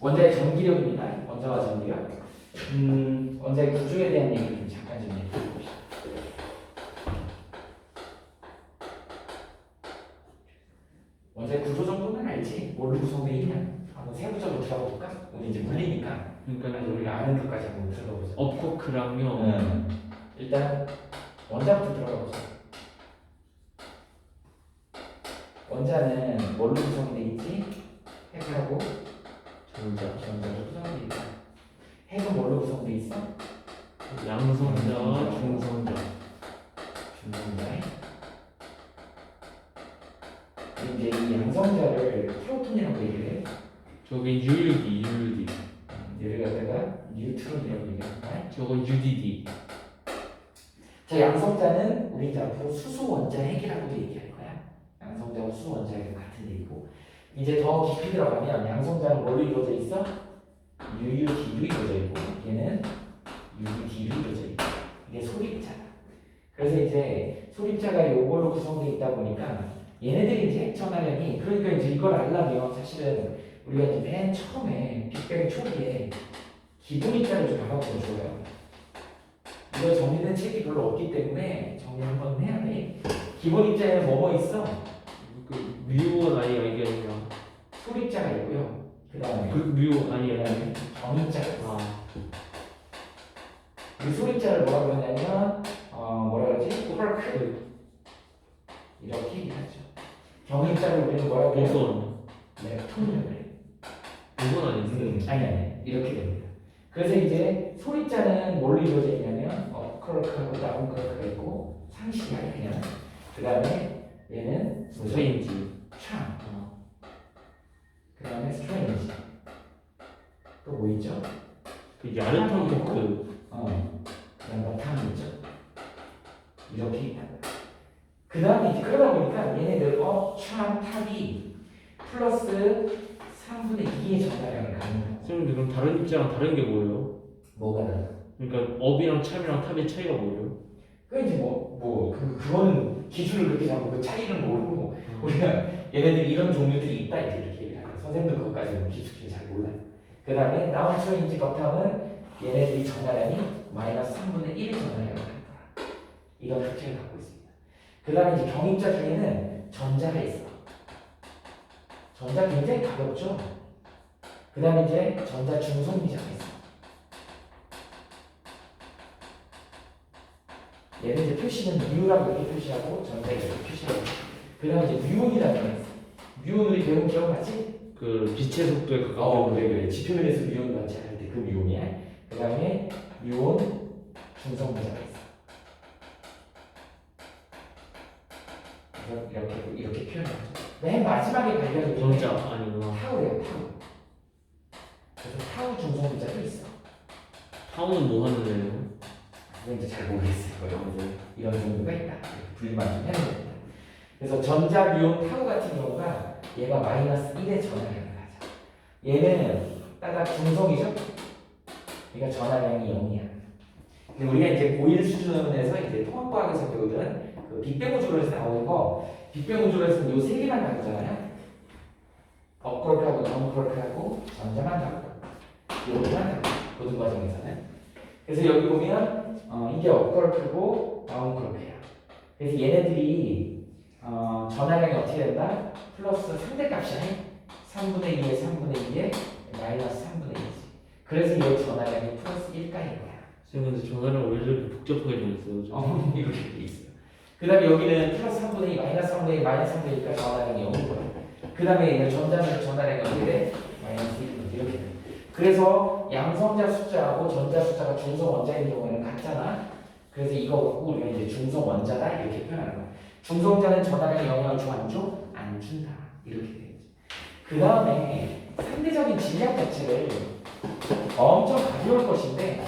원자의 전기력입니다. 원자와 전기력. 원자의 구조에 대한 얘기를 좀 잠깐 좀 얘기해 봅시다. 원자의 구조 정도는 알지? 뭘로 구성되어 있냐? 한번 세부적으로 들어가 볼까? 우리 이제 물리니까. 그러니까 우리가 아는 것까지 한번 들어보자. 업코크랑요. 일단 원자부터 들어가 보자. 원자는 뭘로 구성되어 있지? 핵하고 전자로 구성되어 있다. 핵은 뭘로 구성되어 있어? 양성자와 중성자. 중성자. 이제 이 양성자를 프로톤이라고 얘기를 해. 저게 UUD. 얘를 갖다가 뉴트론이라고 얘기한다. 저거 UDD. 자, 양성자는 우리 이제 앞으로 수소 원자 핵이라고도 얘기할 거야. 양성자와 수소 원자 핵은 같은 얘기고. 이제 더 깊이 들어가면 양성자는 뭘로 이루어져 있어? UUD로 이루어져 있고, 얘는 UUD로 이루어져 있고. 이게 소립자다. 그래서 이제 소립자가 요걸로 구성되어 있다 보니까 얘네들이 이제 핵 전하량이, 그러니까 이제 이걸 알려면 사실은 우리가 이제 맨 처음에 빅뱅 초기에 기본 입자를 좀 알아보면 좋아요. 이거 정리된 책이 별로 없기 때문에 정리 한번 해야 돼. 기본 입자에는 뭐뭐 있어? 그 뮤원 아니 이게 아니라 소립자가 있고요. 그 다음에 정입자가 있어. 그 소립자를 뭐라 그러냐면 뭐라 그러지? 쿼크 이렇게 얘기하죠. 정입자를 우리는 뭐라고 해요? 보선. lep톤이라고 해요. 보선 아니었어요? 아니 이렇게 됩니다. 그래서 이제 소립자는 뭘로 이루어져 있냐면 쿼크하고 다운쿼크가 있고 상식이 그냥. 그 다음에 얘는 스트레인지. 참. 그 다음에 스트레인지. 또 뭐 있죠? 그 야르톤 토크. 그 다음에 너탕 있죠? 이렇게 있다. 그 다음에 이제 그러다 보니까 얘네들 참 탑이 플러스 3분의 2의 전달량을 갖는 거야. 선생님 그럼 다른 입자랑 다른 게 뭐예요? 뭐가 다르다? 그러니까 업이랑 참이랑 탑의 차이가 뭐예요? 그 이제 그거는 기준을 그렇게 잡고 그 차이는 모르고 우리가 얘네들이 이런 종류들이 있다 이제 이렇게 얘기를 하는. 선생님도 그것까지는 기술이 잘 몰라요. 그 다음에 나온초인지 겉함은 얘네들이 전달량이 마이너스 3분의 1의 전달량을 갖는 거야. 이런 특징을 갖고 있습니다. 그 다음에 이제 경입자 중에는 전자가 있어. 전자 굉장히 가볍죠. 그 다음에 이제 전자 중성미자가 있어. 얘는 이제 표시는 뮤라고 이렇게 표시하고 전자 이렇게 표시하고. 그 다음에 이제 뮤온이라는 게 있어. 뮤온 우리 배운 기억나지? 그 빛의 속도에 가까운. 그래. 지표면에서 뮤온 같이 할 때 그 뮤온이야. 그 다음에 뮤온 중성미자가 있어. 이렇게 표현하죠. 맨 마지막에 발견이 전자 아니구나. 타우래요, 타우. 그래서 타우 중성미자도 있어. 타운은 뭐 하는 애예요? 그건 이제 잘 모르겠을 거예요. 이런 종류가 있다. 분리만 좀 해야 됩니다. 그래서 전자, 뮤온, 타우 같은 경우가 얘가 마이너스 1의 전하량을 하죠. 얘는 따닥 중성이죠? 그러니까 전하량이 0이야. 근데 우리가 이제 고1 수준에서 이제 통합과학에서 배우던 그 빅뱅 우주론에서 나오는 거, 빅뱅 우주론에서는 요 세 개만 나오잖아요. 업크로크하고 다운크로크하고 전자만 나오고 요것만 나오고 모든 과정에서는. 그래서 여기 보면 이게 업크로크고 다운크로크야. 그래서 얘네들이 전하량이 어떻게 된다? 플러스 상대값이야. 3분의 2에 3분의 2에 마이너스 3분의 2지. 그래서 이 전하량이 플러스 1가인 거야. 선생님 근데 전화를 왜 이렇게 복잡하게 정했어요? 이렇게 돼 있어요. 그 다음에 여기는 플러스 3분의 2, 마이너스 3분의 2, 마이너스 3분의 2까지 전하량이 0인 거야. 그 다음에 얘는 전하량이 어떻게 돼? 마이너스 1분 이렇게 돼. 그래서 양성자 숫자하고 전자 숫자가 중성 원자인 경우에는 같잖아. 그래서 이거 갖고 우리가 이제 중성 원자다 이렇게 표현하는 거야. 중성자는 전하량에 영향을 줘 안 줘? 안 준다. 이렇게 되겠지. 그 다음에 상대적인 질량 자체를 엄청 가벼울 것인데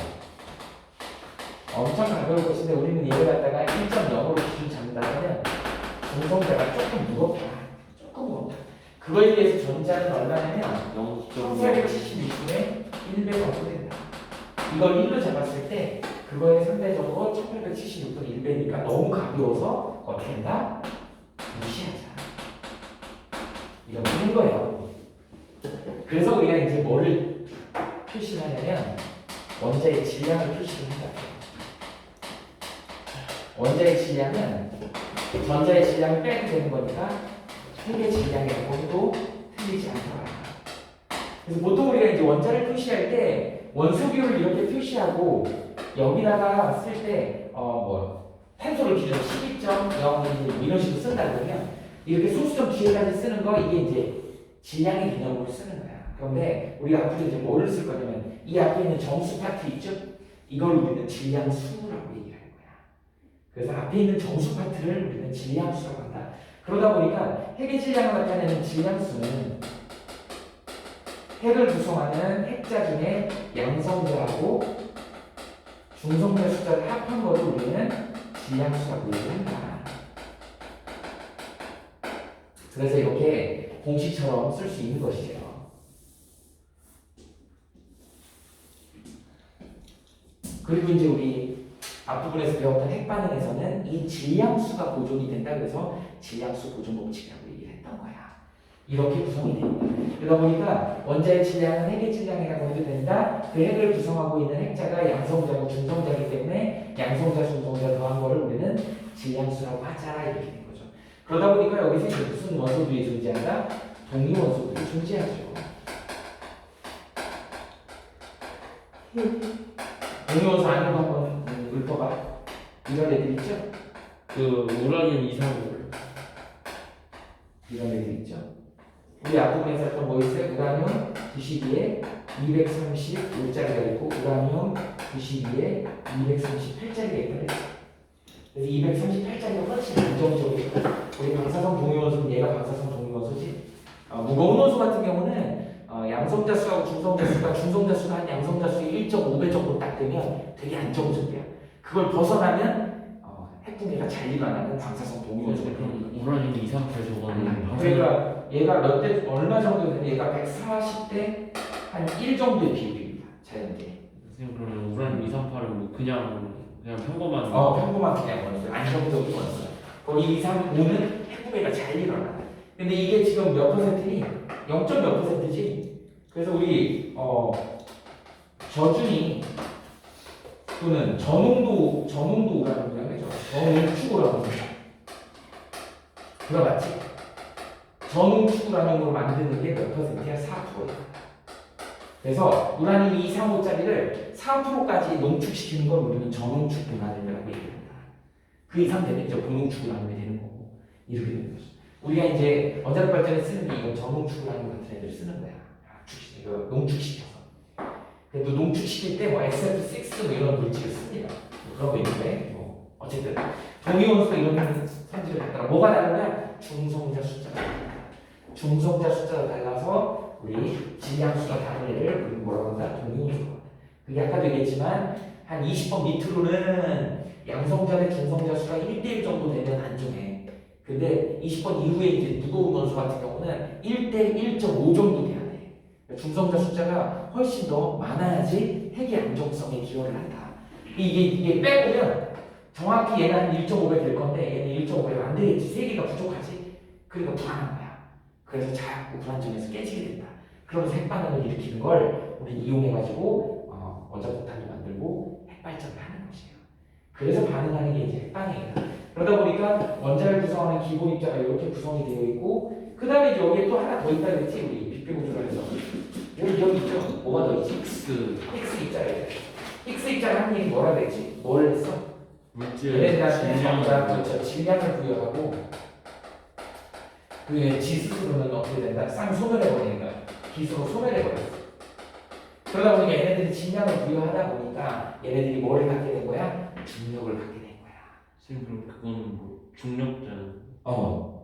우리는 얘를 갖다가 1.0으로 기준 잡는다 하면 중성자가 조금 무겁다. 그거에 비해서 전자는 얼마냐면 1876분의 1배 정도 된다. 이걸 1로 잡았을 때 그거에 상대적으로 1876분의 1배니까 너무 가벼워서 어떻게 한다? 무시하자. 이렇게 된 거예요. 그래서 우리가 이제 뭐를 표시하냐면 원자의 질량을 표시를 한다. 원자의 질량은 전자의 질량을 빼도 되는 거니까 핵의 질량이라고 해도 틀리지 않더라. 그래서 보통 우리가 이제 원자를 표시할 때 원소 비율을 이렇게 표시하고 여기다가 쓸 때 탄소를 기준으로 12.0 이런 식으로 쓴다 그러면 이렇게 소수점 뒤에까지 쓰는 거 이게 이제 질량의 개념으로 쓰는 거야. 그런데 우리가 앞으로 이제 뭐를 쓸 거냐면 이 앞에 있는 정수 파트 있죠? 이걸 우리는 질량수라고 얘기하는 거야. 그래서 앞에 있는 정수 파트를 우리는 질량수라고 한다. 그러다 보니까 핵의 질량을 나타내는 질량수는 핵을 구성하는 핵자 중에 양성자하고 중성자 숫자를 합한 것을 우리는 질량수라고 얘기한다. 그래서 이렇게 공식처럼 쓸 수 있는 것이에요. 그리고 이제 우리 앞부분에서 배웠던 핵반응에서는 이 질량수가 보존이 된다. 그래서 질량수 보존 법칙이라고 얘기를 했던 거야. 이렇게 구성이 됩니다. 그러다 보니까 원자의 질량은 핵의 질량이라고 해도 된다. 그 핵을 구성하고 있는 핵자가 양성자고 중성자이기 때문에 양성자, 중성자 더한 거를 우리는 질량수라고 하자 이렇게 된 거죠. 그러다 보니까 여기서 이제 무슨 원소들이 존재한다? 동위 원소들이 존재하죠. 동위 원소 아닌 거 한번 읊어봐. 이런 애들 있죠? 그 우라늄 이상을 이런 애들 있죠? 우리 앞부분에 썼던 뭐 있어요? 우라늄 92에 235짜리가 있고 우라늄 92에 238짜리가 있다. 그래서 238짜리가 훨씬 안정적이고 우리 방사성 동위원소는 얘가 방사성 동위원소지. 무거운 원소 같은 경우는 양성자 수하고 중성자 수가 중성자 수가 한 양성자 수의 1.5배 정도 딱 되면 되게 안정적이야. 그걸 벗어나면 핵붕괴가 잘 일어나는 방사성 동위원소가 그럼 우라늄 이상팔 저거는 그러니까 얘가 몇 대 얼마 정도 되는데 얘가 140대 한 1 정도의 비율입니다. 자연계. 선생님 그러면 우라늄 이상팔은 뭐 그냥 평범한 평범한 그냥 원소, 안정적인 원소. 거기 2, 3, 5는 핵붕괴가 잘 일어나. 근데 이게 지금 몇 퍼센트니? 0. 몇 퍼센트지? 그래서 우리 저준위 또는 저농도 우라늄이라고 하죠. 저농축 우라늄. 들어봤지? 저농축 우라늄으로 만드는 게 몇 퍼센트야? 4%야. 그래서 우라늄 2, 3, 5짜리를 4%까지 농축시키는 걸 우리는 저농축 우라늄이라고 얘기합니다. 그 이상 되면 이제 고농축 우라늄이 되는 거고 이렇게 되는 거죠. 우리가 이제 원자력 발전에 쓰는 게 이건 저농축 우라늄 같은 애들 쓰는 거야. 이거 농축시켜서. 그래도 농축시킬 때 뭐 SF6 뭐 이런 물질을 씁니다. 뭐 그런 거 있는데 뭐 어쨌든 동위원소가 이런 성질을 갖다가 뭐가 다르냐? 중성자 숫자가 다릅니다. 중성자 숫자가 달라서 우리 질량수가 다른 애를 우리 뭐라고 한다? 동위원소라고 한다. 그게 아까도 얘기했지만 한 20번 밑으로는 양성자 대 중성자 수가 1대1 정도 되면 안정해. 근데 20번 이후에 이제 무거운 원소 같은 경우는 1대 1.5 정도 돼야 돼. 중성자 숫자가 훨씬 더 많아야지 핵의 안정성에 기여를 한다. 이게 빼보면 정확히 얘는 한 1.5배 될 건데 얘는 1.5배가 안 되겠지. 3개가 부족하지. 그러니까 불안한 거야. 그래서 자꾸 불안정해서 깨지게 된다. 그러면서 핵반응을 일으키는 걸 우리는 이용해가지고 원자폭탄을 만들고 핵발전을 하는 것이에요. 그래서 반응하는 게 이제 핵반응이다. 그러다 보니까 원자를 구성하는 기본 입자가 이렇게 구성이 되어 있고 그 다음에 이제 여기에 또 하나 더 있다 그랬지 우리 빅뱅구조라에서 여기 있죠? 뭐가 더 있지? X 입자예요. X 입자를 한 얘기 뭐라 그랬지? 뭘 했어? 얘네들한테 그렇죠. 질량을 부여하고 그 지스스로는 어떻게 된다? 쌍소멸해버리는 거야. 기수로 소멸해버렸어. 그러다 보니까 얘네들이 질량을 부여하다 보니까 얘네들이 뭐를 갖게 된 거야? 중력을 갖게 된 거야. 선생님 그럼 그거는 뭐 중력자는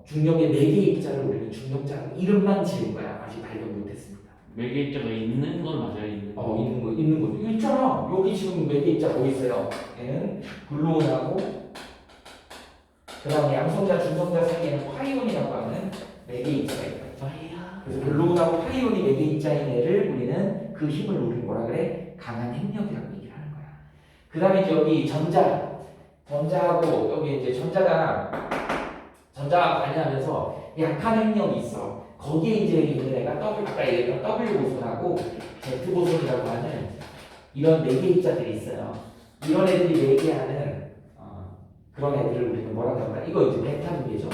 중력의 매개 입자를 우리는 중력자 이름만 지은 거야. 아직 발견 못했습니다. 매개 입자가 있는 건 맞아요? 있는 거 있잖아. 여기 지금 매개 입자 뭐 있어요? 얘는 글루온하고 그다음에 양성자, 중성자 사이에는 파이온이라고 하는 매개 입자가 있다. 그래서 글루온하고 파이온이 매개 입자인 애를 우리는 그 힘을 우리는 뭐라 그래? 강한 핵력이라고 얘기를 하는 거야. 그다음에 이제 여기 전자하고 여기 이제 전자가 관여하면서 약한 행력이 있어. 거기에 이제 있는 애가 아까 얘기했던 W 보손하고 Z 보손이라고 하는 이런 네 개 입자들이 있어요. 이런 애들이 얘기하는 그런 애들을 우리는 뭐라고 하나? 이거 이제 베타 분계죠.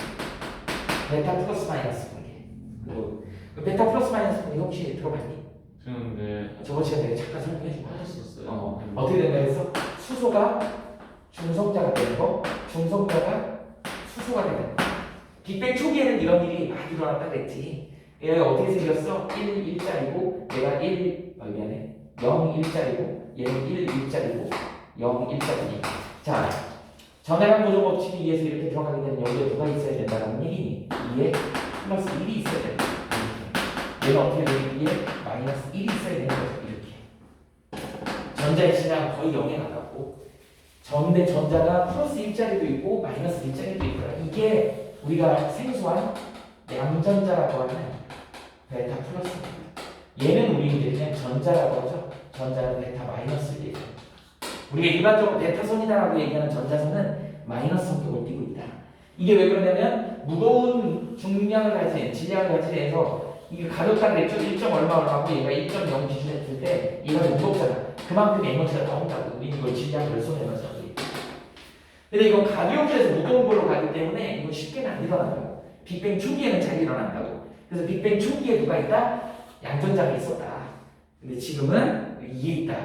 베타 플러스 마이너스 분계. 그리고 그 베타 플러스 마이너스 분계 혹시 들어봤니? 저는 근데 저번 시간에 내가 잠깐 설명해주고 하셨었어요. 어떻게 된다 해서 수소가 중성자가 되는 거, 중성자가 수소가 되는 거. 빅뱅 초기에는 이런 일이 많이 일어났다 그랬지. 얘가 어떻게 생겼어? 1, 1짜리고 얘가 0, 1짜리고 얘는 1, 1짜리고 0, 1짜리니. 자, 전해량 보존 법칙에 의해서 이렇게 들어가게 되면 여기에 누가 있어야 된다는 얘기니? 2에 플러스 1이 있어야 된다. 얘는 어떻게 되는 2에 마이너스 1이 있어야 되는 거죠. 이렇게. 전자의 질량은 거의 0에 가깝고 근데 전자가 플러스 1짜리도 있고 마이너스 1짜리도 있더라. 이게 우리가 생소한 양전자라고 하는 베타 플러스입니다. 얘는 우리 이제 그냥 전자라고 하죠. 전자는 베타 마이너스를 얘기해요. 우리가 일반적으로 베타선이다라고 얘기하는 전자선은 마이너스 성격을 띠고 있다. 이게 왜 그러냐면 무거운 중량을 가진 질량을 가진 애에서 이게 가볍다고 그랬죠. 1. 얼마고 얘가 1.0 기준에 했을 때 얘가 무겁잖아. 그만큼 에너지가 나온다고. 우리는 이걸 질량 결손 에너지라고 얘기해요. 근데 이건 가벼운 데서 무거운 걸로 가기 때문에 이건 쉽게는 안 일어난다고. 빅뱅 초기에는 잘 일어난다고. 그래서 빅뱅 초기에 누가 있다? 양전자가 있었다. 근데 지금은 이게 있다.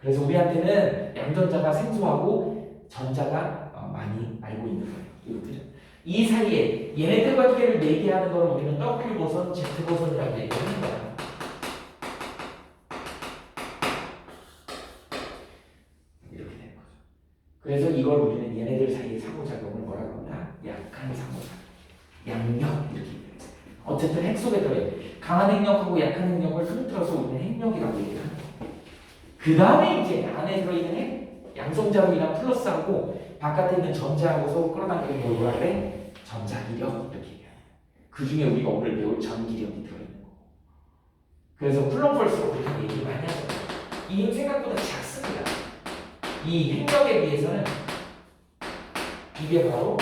그래서 우리한테는 양전자가 생소하고 전자가 많이 알고 있는 거예요. 이것들은. 이 사이에 얘네들과 두 개를 얘기하는 걸 우리는 W 보선, Z 보선이라고 얘기하는 거야. 이렇게 되는 거죠. 그래서 이걸 우리는 얘네들 사이의 상호작용을 뭐라고 하나? 약한 상호작용. 양력 이렇게 얘기해요. 어쨌든 핵 속에 들어요. 강한 핵력하고 약한 핵력을 통틀어서 우리는 핵력이라고 얘기하는 거예요. 그 다음에 이제 안에 들어있는 핵, 양성자로 인한 플러스하고 바깥에 있는 전자하고서 끌어당기는 걸 뭐라 그래? 전자기력 이렇게 얘기해요. 그 중에 우리가 오늘 배울 전기력이 들어있는 거. 그래서 쿨럼펄스로 그렇게 얘기 많이 하죠. 이 힘 생각보다 작습니다. 이 핵력에 비해서는 이게 바로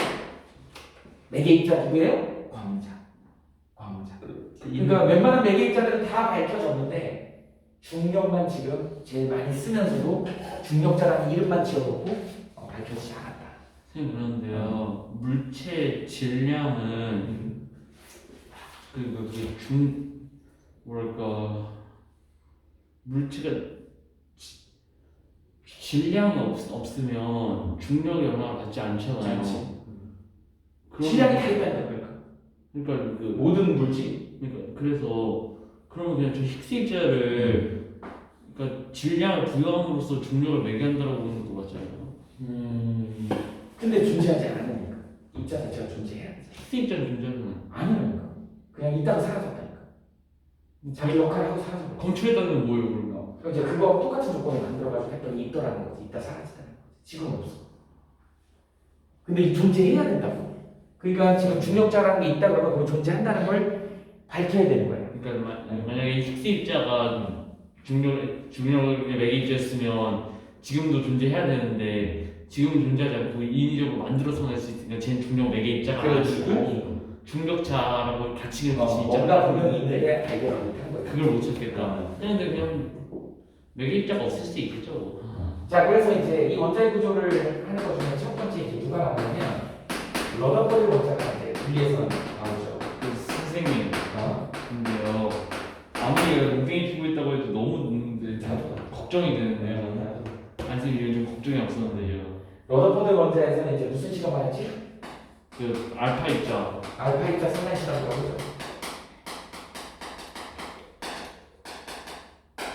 매개 입자 누구예요? 광자. 그러니까 웬만한 매개 입자들은 다 밝혀졌는데 중력만 지금 제일 많이 쓰면서도 중력자라는 이름만 지어놓고 밝혀지지 않았다. 선생님 그런데요. 물체 질량은 뭐랄까 물체가 질량이 없으면 중력의 영향을 받지 않잖아요. 질량이 다 있다는 거니까. 그러니까 모든 물질. 그래서 그러면 그냥 저 힉스입자를 그러니까 질량을 부여함으로써 중력을 매개한다고 보는 거 맞잖아요. 근데 존재하지 않으니까. 입자 자체가 존재해야지. 힉스입자는 존재하잖아요. 아니니까. 그냥 있다가 사라졌다니까. 자기 역할을 하고 사라졌다. 검출했다는 건 뭐예요, 그러면? 이제 그거 똑같은 조건을 만들어가지고 했더니 있더라는 거지. 있다 사라지다는 거지. 지금 없어. 근데 존재해야 된다고. 그러니까 지금 중력자라는 게 있다 그러면 그거 존재한다는 걸 밝혀야 되는 거예요. 그러니까 만약에 힉스입자가 중력의 매개입자였으면 지금도 존재해야 되는데 지금은 존재하지 않고 인위적으로 만들어서 낼수 있으니까 쟤는 중력 매개입자가 아니고 중력자라고 가치를 가진 입자가 뭔가 분명히 있는데 발견을 못한 거예요. 그걸 못 찾겠다. 근데 그냥 매개입자가 없을 수도 있겠죠. 자, 그래서 이제 이 원자의 구조를 하는 것 중에 첫 번째 이제 누가 나오냐면 러더버드 원자가 이제 분리해서 나오죠. 선생님, 근데요 아무리 무빙이 피고 있다고 해도 너무 높은데 걱정이 되는데요. 선생님 이런 좀 걱정이 없었는데요. 러더버드 원자에서는 이제 무슨 실험을 했지? 그 알파 입자. 알파 입자 상단 실험이라고 하죠.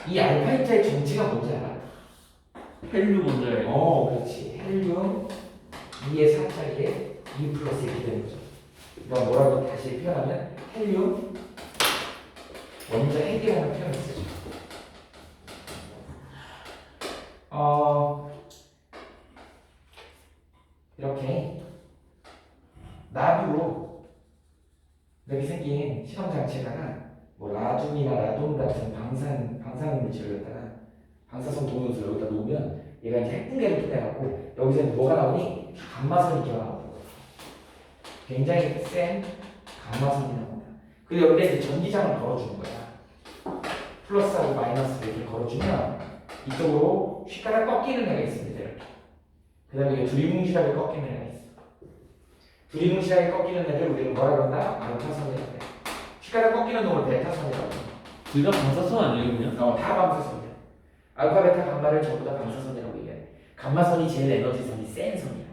이 알파 입자의 정체가 뭔지 알아? 헬륨 원자에. 그렇지. 헬륨 2의 4짜리에 2 플러스 이렇게 되는 거죠. 이거 뭐라고 다시 표현하면 헬륨 원자 핵이라는 표현을 쓰죠. 이렇게 나두로 이렇게 생긴 실험 장치에다가 뭐 라듐이나 라돈 같은 방사능 물질을 갖다가 방사성 동요수를 여기다 놓으면 얘가 이제 핵붕괴를 통해갖고 여기서 뭐가 나오니? 감마선이 튀어나오는 거예요. 굉장히 센 감마선이 나온다. 그리고 여기다 이제 전기장을 걸어주는 거야. 플러스하고 마이너스를 이렇게 걸어주면 이쪽으로 휘가락 꺾이는 애가 있습니다. 이렇게. 그 다음에 이게 두리뭉실하게 꺾이는 애가 있어. 두리뭉실하게 꺾이는 애를 우리는 뭐라 그런다? 알파선이라고 해. 휘가락 꺾이는 놈을 베타선이라고 해. 둘 다 방사선 아니에요 그냥? 다 방사선이야. 알파, 베타, 감마를 전부 다 방사선이라고 얘기해. 감마선이 제일 에너지선이 센 선이야.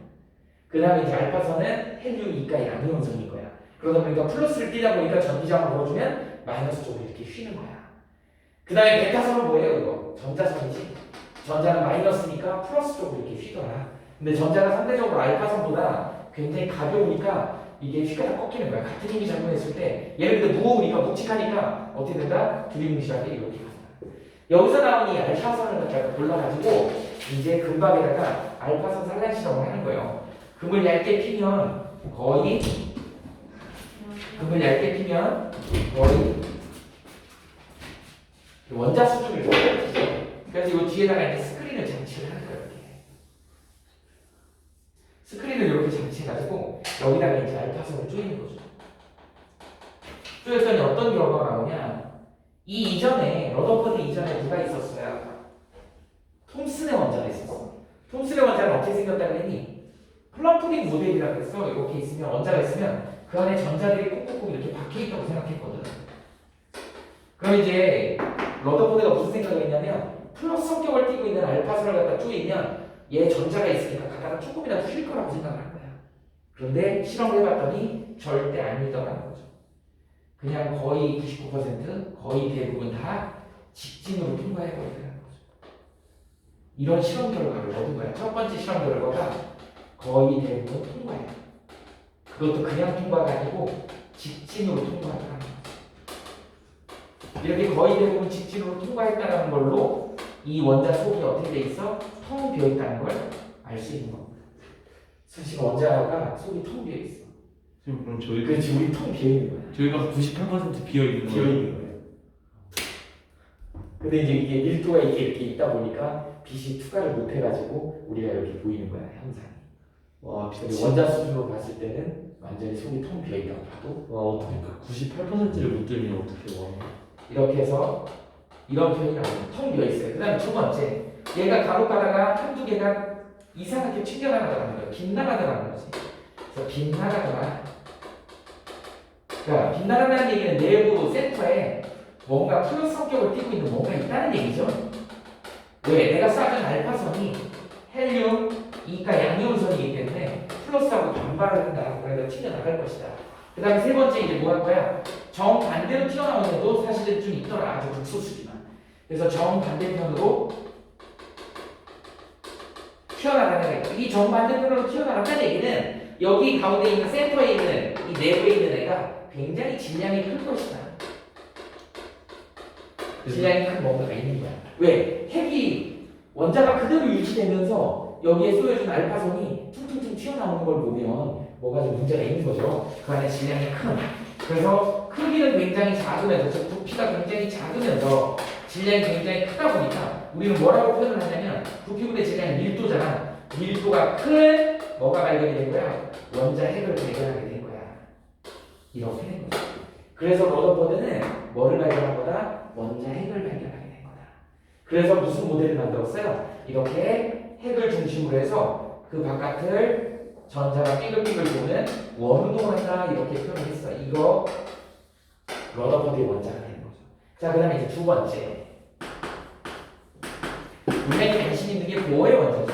그 다음에 이제 알파선은 헬륨, 이가, 양이온선일 거야. 그러다 보니까 플러스를 띄다 보니까 전기장을 걸어주면 마이너스 쪽으로 이렇게 휘는 거야. 그 다음에 베타선은 뭐예요? 이거 전자선이지. 전자는 마이너스니까 플러스 쪽으로 이렇게 휘더라. 근데 전자가 상대적으로 알파선보다 굉장히 가벼우니까 이게 휘가 다 꺾이는 거야. 같은 힘이 작용했을 때 예를 들어 무거우니까 묵직하니까 어떻게 된다? 두리뭉실하게 이렇게 간다. 여기서 나온 이 알파선을 갖다가 골라가지고 이제 금박에다가 알파선 산란 실험을 하는 거예요. 금을 얇게 피면 거의 원자 수준을 높여주죠. 그래서 이 뒤에다가 이제 스크린을 장치를 하는 거예요. 이렇게. 스크린을 이렇게 장치해가지고 여기다가 이제 알파선을 쪼이는 거죠. 쪼였더니 어떤 결과가 나오냐? 이 이전에 러더퍼드 이전에 누가 있었어요? 톰슨의 원자가 있었어. 톰슨의 원자는 어떻게 생겼다 그랬니? 플럼푸딩 모델이라고 그랬어. 이렇게 있으면 원자가 있으면 그 안에 전자들이 콕콕콕 이렇게 박혀 있다고 생각했거든. 그럼 이제 러더퍼드가 무슨 생각을 했냐면 플러스 성격을 띠고 있는 알파선을 갖다 쪼이면 얘 전자가 있으니까 가다가 조금이라도 휠 거라고 생각을 한 거야. 그런데 실험을 해봤더니 절대 아니더라는 거죠. 그냥 거의 99% 거의 대부분 다 직진으로 통과해버리더라는 거죠. 이런 실험 결과를 얻은 거야. 첫 번째 실험 결과가 거의 대부분 통과해. 그것도 그냥 통과가 아니고 직진으로 통과하더라는 거죠. 이렇게 거의 대부분 직진으로 통과했다는 걸로 이 원자 속이 어떻게 돼 있어? 텅 비어 있다는 걸 알 수 있는 겁니다. 사실 원자가 속이 텅 비어 있어. 지금 그럼 저희가 그렇지, 우리 텅 비어 있는 거야. 저희가 98% 비어 있는 비어 거예요. 있는 거예요. 근데 이제 이게 밀도가 이렇게 있다 보니까 빛이 투과를 못 해가지고 우리가 이렇게 보이는 거야, 현상이. 와, 근데 원자 수준으로 봤을 때는 완전히 속이 텅 비어 있다고 봐도 와, 어떻게 98%를 못 들면 어떻게 와? 이렇게 해서 이런 표현이 나옵니다. 텅 비어 있어요. 그 다음에 두 번째, 얘가 간혹 가다가 한두 개가 이상하게 튕겨나가더라는 거예요. 빗나가더라는 거지. 그래서 빗나가더라. 그러니까 빗나간다는 얘기는 내부 센터에 뭔가 플러스 성격을 띠고 있는 뭔가 있다는 얘기죠. 왜? 내가 쏴준 알파선이 헬륨, 이가 양이온선이기 때문에 플러스하고 반발을 한다. 그래서 튕겨나갈 것이다. 그 다음에 세 번째 이제 뭐 할 거야? 정반대로 튀어나오는 애도 사실은 좀 있더라. 아주 극소수지만. 그래서 정반대편으로 튀어나가는 애가 있고, 이 정반대편으로 튀어나간다는 얘기는 여기 가운데 있는 센터에 있는 이 내부에 있는 애가 굉장히 질량이 클 것이다. 질량이 큰 뭔가가 있는 거야. 왜? 핵이 원자가 그대로 유지되면서 여기에 쏘여준 알파선이 퉁퉁퉁 튀어나오는 걸 보면 뭐가 좀 문제가 있는 거죠. 그 안에 질량이 큰. 그래서 크기는 굉장히 작으면서, 즉 부피가 굉장히 작으면서 질량이 굉장히 크다 보니까 우리는 뭐라고 표현을 하냐면 부피분의 질량이 밀도잖아. 밀도가 큰 뭐가 발견이 된 거야? 원자 핵을 발견하게 된 거야. 이렇게 된 거죠. 그래서 러더버드는 뭐를 발견한 거다? 원자 핵을 발견하게 된 거다. 그래서 무슨 모델을 만들었어요? 이렇게 핵을 중심으로 해서 그 바깥을 전자가 빙글빙글 도는 원운동을 한다, 이렇게 표현했어. 이거 러더버드의 원자가 되는 거죠. 자, 그 다음에 이제 두 번째, 우리가 관심 있는 게 보어의 원자죠.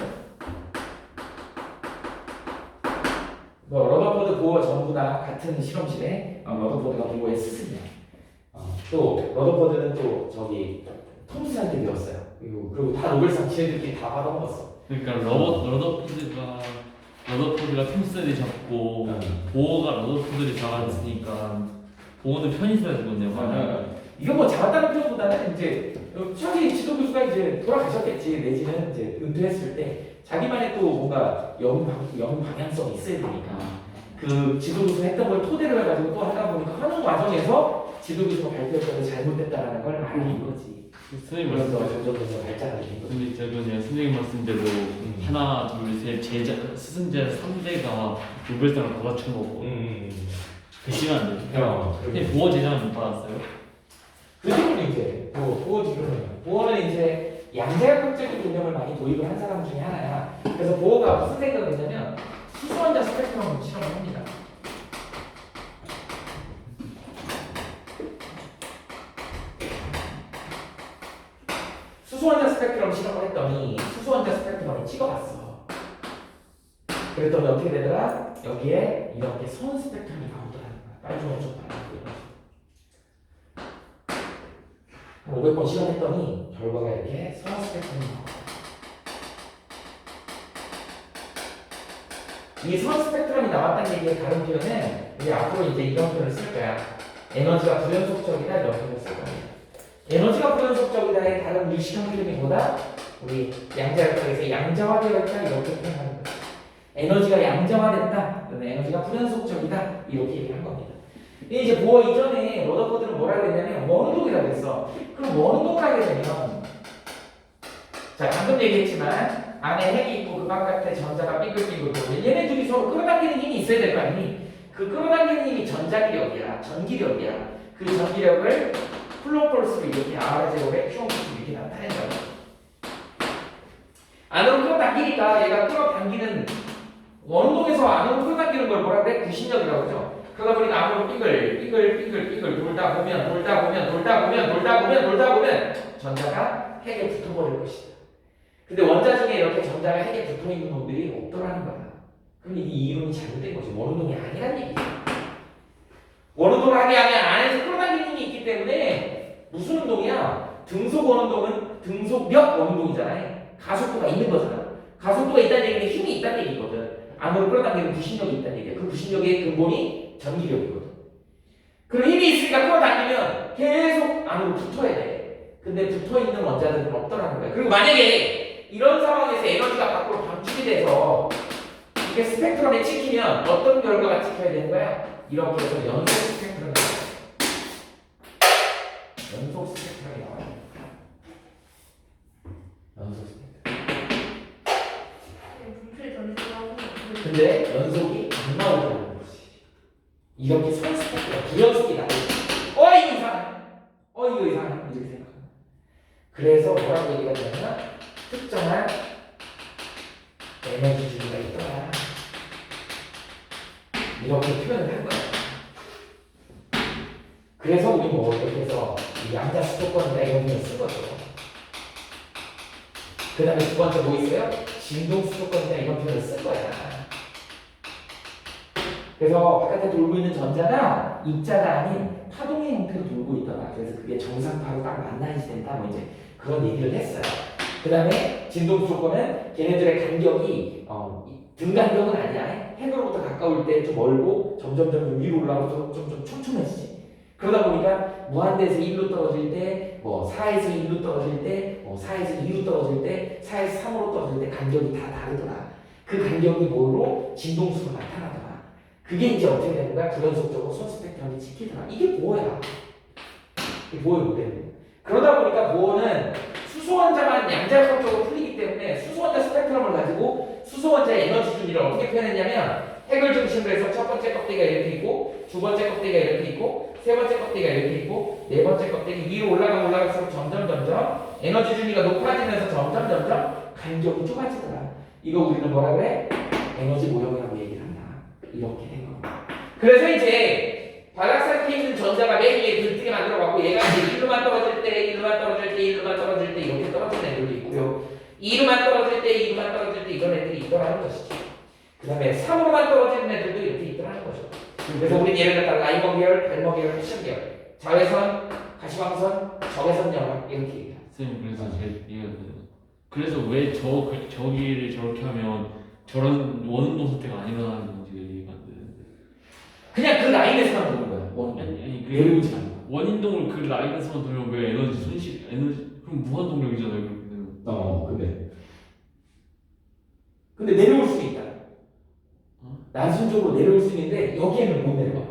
뭐 러더버드, 보어 전부 다 같은 실험실에 러더버드가 보어의 스승이야. 또 러더버드는 또 저기 톰슨한테 배웠어요. 그리고 다 노벨상 지네들끼리 다 받아먹었어. 그러니까 러더포드가 톰슨이 잡고 보어가 러더포드를 잡았으니까 보어는 편히 써야 되거든요. 이거 뭐 잡았다는 표현보다는 이제 차기 지도 교수가 이제 돌아가셨겠지, 내지는 이제 은퇴했을 때 자기만의 또 뭔가 영유 방향성이 있어야 되니까 그 지도 교수 했던 걸 토대로 해가지고 또 하다 보니까 하는 과정에서 지도 교수가 발표했던 게 잘못됐다라는 걸 알는 거지. 선생님 그래서 말씀 점점 발전을 된 거지. 근데 제가 그냥 선생님 말씀대로 하나 둘 셋 제자 스승자 3대가 노벨상을 받아준 거고 글씨만 안 돼요. 근데 보호 제자는 못 받았어요? 그 친구는 이제 보호 지금은 보호는 이제 양자역학적인 개념을 많이 도입을 한 사람 중에 하나야. 그래서 보호가 무슨 생각을 했냐면 수소원자 스펙트럼을 실험을 합니다. 수소원자 스펙트럼 실험을 했더니 수소원자 스펙트럼을 찍어봤어. 그랬더니 어떻게 되더라? 여기에 이렇게 선 스펙트럼이 나오더라는 거야. 빨주노 쪽도 나오고. 500번 실험했더니 결과가 이렇게 선 스펙트럼이 나와요. 이 선 스펙트럼이 나왔다는 얘기의 다른 표현은 우리 앞으로 이제 이런 표현을 쓸 거야. 에너지가 불연속적이다 이런 표현을 쓸 겁니다. 에너지가 불연속적이다의 다른 유식형 표현이 뭐다? 우리 양자역학에서 양자화되어 있다 이렇게 표현하는 거야. 에너지가 양자화됐다. 그러면 에너지가 불연속적이다 이렇게 얘기한 겁니다. 이제 보어 이전에 러더포드는 뭐라 그랬냐면 원운동이라고 했어. 그럼 원운동을 하게 되면 자 방금 얘기했지만 안에 핵이 있고 그 바깥에 전자가 삐글삐글 돌고 얘네 둘이 서로 끌어당기는 힘이 있어야 될 거 아니니? 그 끌어당기는 힘이 전자기력이야. 전기력이야. 그 전기력을 플로폴스로 이렇게 R제곱에 Q원포스로 이렇게 나타낸다고. 안으로 끌어당기니까 얘가 끌어당기는 원운동에서 안으로 끌어당기는 걸 뭐라 그래? 구신력이라고 그러죠. 그러다 보니까 안으로 삐글 돌다 보면 전자가 핵에 붙어버릴 것이다. 근데 원자 중에 이렇게 전자가 핵에 붙어있는 놈들이 없더라는 거야. 그럼 이 이론이 잘못된 거지. 원운동이 아니란 얘기야. 원운동을 하게 하면 안에서 끌어당기는 힘이 있기 때문에 무슨 운동이야? 등속 원운동은 등속력 원운동이잖아요. 가속도가 있는 거잖아. 가속도가 있다는 얘기는 힘이 있다는 얘기거든. 안으로 끌어당기는 구신력이 있다는 얘기야. 그 구신력의 근본이 전기력이거든. 그럼 힘이 있으니까 끌어당기면 계속 안으로 붙어야 돼. 근데 붙어있는 원자들은 없더라는 거야. 그리고 만약에 이런 상황에서 에너지가 밖으로 방출이 돼서 이게 스펙트럼에 찍히면 어떤 결과가 찍혀야 되는 거야? 이렇게 해서 연속 스펙트럼이 나와요. 연속 스펙트럼이 나와요. 연속 스펙트럼. 근데 연속이 안 나오더라는 거지. 이렇게 선 스펙트럼, 부연속이 나오고 이거 이상해. 이거 이상해. 이렇게 생각합니다. 그래서 뭐라고 얘기가 되냐면 특정한 에너지 주기가 있더라. 이렇게 표현을 한 거야. 그래서 우리 뭐 이렇게 해서 이 양자 수도권이나 이런 걸 쓴 거죠. 그 다음에 두 번째 뭐 있어요? 진동 수도권이나 이런 표현을 쓴 거야. 그래서 바깥에 돌고 있는 전자가 입자가 아닌 파동의 형태로 돌고 있더라. 그래서 그게 정상파로 딱 만나야지 된다. 뭐 이제 그런 얘기를 했어요. 그 다음에 진동 수도권은 걔네들의 간격이 등 간격은 아니야. 핵으로부터 가까울 때 좀 멀고 점점 위로 올라가서 좀 촘촘해지지. 그러다 보니까 무한대에서 1로 떨어질 때, 뭐 4에서 1로 떨어질 때, 뭐 4에서 2로 떨어질 때, 4에서 3으로 떨어질 때 간격이 다 다르더라. 그 간격이 뭘로? 진동수로 나타나더라. 그게 이제 어떻게 되는 거야? 불연속적으로 손 스펙트럼이 찍히더라. 이게 보어야. 이게 보어의 모델이에요. 그러다 보니까 보어는 수소원자만 양자역학적으로 풀리기 때문에 수소원자 스펙트럼을 가지고 수소원자의 에너지 준위를 어떻게 표현했냐면 핵을 중심으로 해서 첫 번째 껍데기가 이렇게 있고 두 번째 껍데기가 이렇게 있고 세 번째 껍데기가 이렇게 있고 네 번째 껍데기 위로 올라갈수록 점점 에너지 준위가 높아지면서 점점 간격이 좁아지더라. 이거 우리는 뭐라 그래? 에너지 모형이라고 얘기를 한다. 이렇게 된 겁니다. 그래서 이제 바닥 상태에 있는 전자가 맨 위에 들뜨게 만들어갖고 얘가 이제 1로만 떨어질 때 1로만 떨어질 때 1로만 떨어질 때 이렇게 떨어지는 애들도 있고요. 2로만 떨어질 때 2로만 떨어질 때 이런 애들이 있더라는 것이죠. 그 다음에 3으로만 떨어지는 애들도 이렇게 있더라는 거죠. 그래서 우리는 예를 들어 라이먼 계열, 발머 계열, 패션 계열, 자외선, 가시광선, 적외선 영역 이렇게 얘기해요. 선생님 그래서 왜 저기를 저렇게 하면 저런 원운동 상태가 안 일어나는 건지 이해가 안 되는데. 그냥 그 라인에서만 도는 거야. 아니 내려오지 않는 거야. 원인동을 그 라인에서만 돌면 왜 에너지 그럼 무한동력이잖아요. 그렇게 근데 내려올 수도 있다. 난순적으로 내려올 수 있는데 여기에는 못 내려와.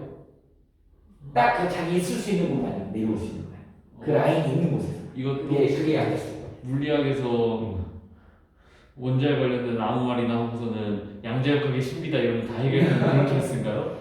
딱 그 자기 있을 수 있는 곳만 내려올 수 있는 거야. 그 라인이 있는 곳에서. 그게 안 됐을 거야. 물리학에서 원자에 관련된 아무 말이나 하고서는 양자역학의 신비다 이러면 다 해결되는 그런 케이스인가요?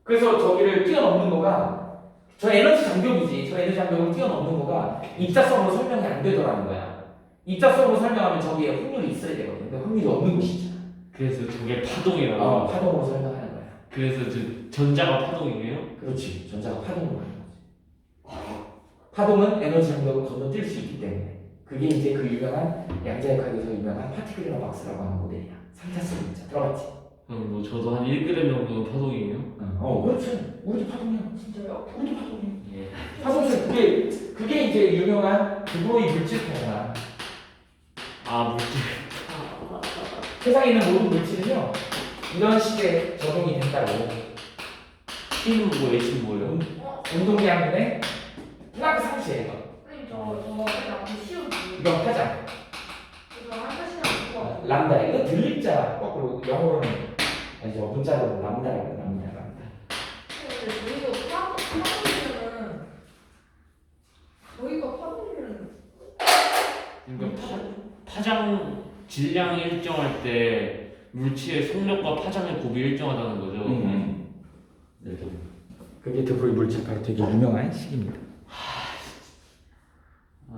그래서 저기를 뛰어넘는 거가 저 에너지 장벽이지. 저 에너지 장벽을 뛰어넘는 거가 입자성으로 설명이 안 되더라는 거야. 입자성으로 설명하면 저기에 확률이 있어야 되거든. 근데 확률이 없는 곳이잖아. 그래서 저게 파동이라고. 파동으로 설명하는 거야. 그래서 전자가 파동이에요? 그렇지. 전자가 파동으로 하는 거지. 파동은 에너지 장벽을 건너뛸 수 있기 때문에 그게 이제 그 유명한 양자역학에서 유명한 파티클 인 박스라고 하는 모델이야. 3차수 입자 들어봤지? 그럼 뭐 저도 한 1g 정도는 파동이에요? 그렇지. 우리도 파동이야. 진짜요? 우리도 파동이야. 예. 파동은 그게 이제 유명한 드브로이 물질파야. 아 물질. 세상에 있는 모든 물질은요 이런 식의 적용이 된다고. T는 뭐 H는 뭐예요? 운동량분의 플랑크 상수예요. 선생님 저 그냥 시우기 이건 파장. 이거 한 가지나 먹고 람다. 이거 들리자 거꾸로 영어로는 아니죠. 문자로는 람다라고 람다. 근데 저희도 파동이면은 저희가 파동이면 그러니까 파장 질량이 일정할 때 물체의 속력과 파장의 곱이 일정하다는 거죠. 그게 드브로이 물질파로 되게 유명한 식입니다.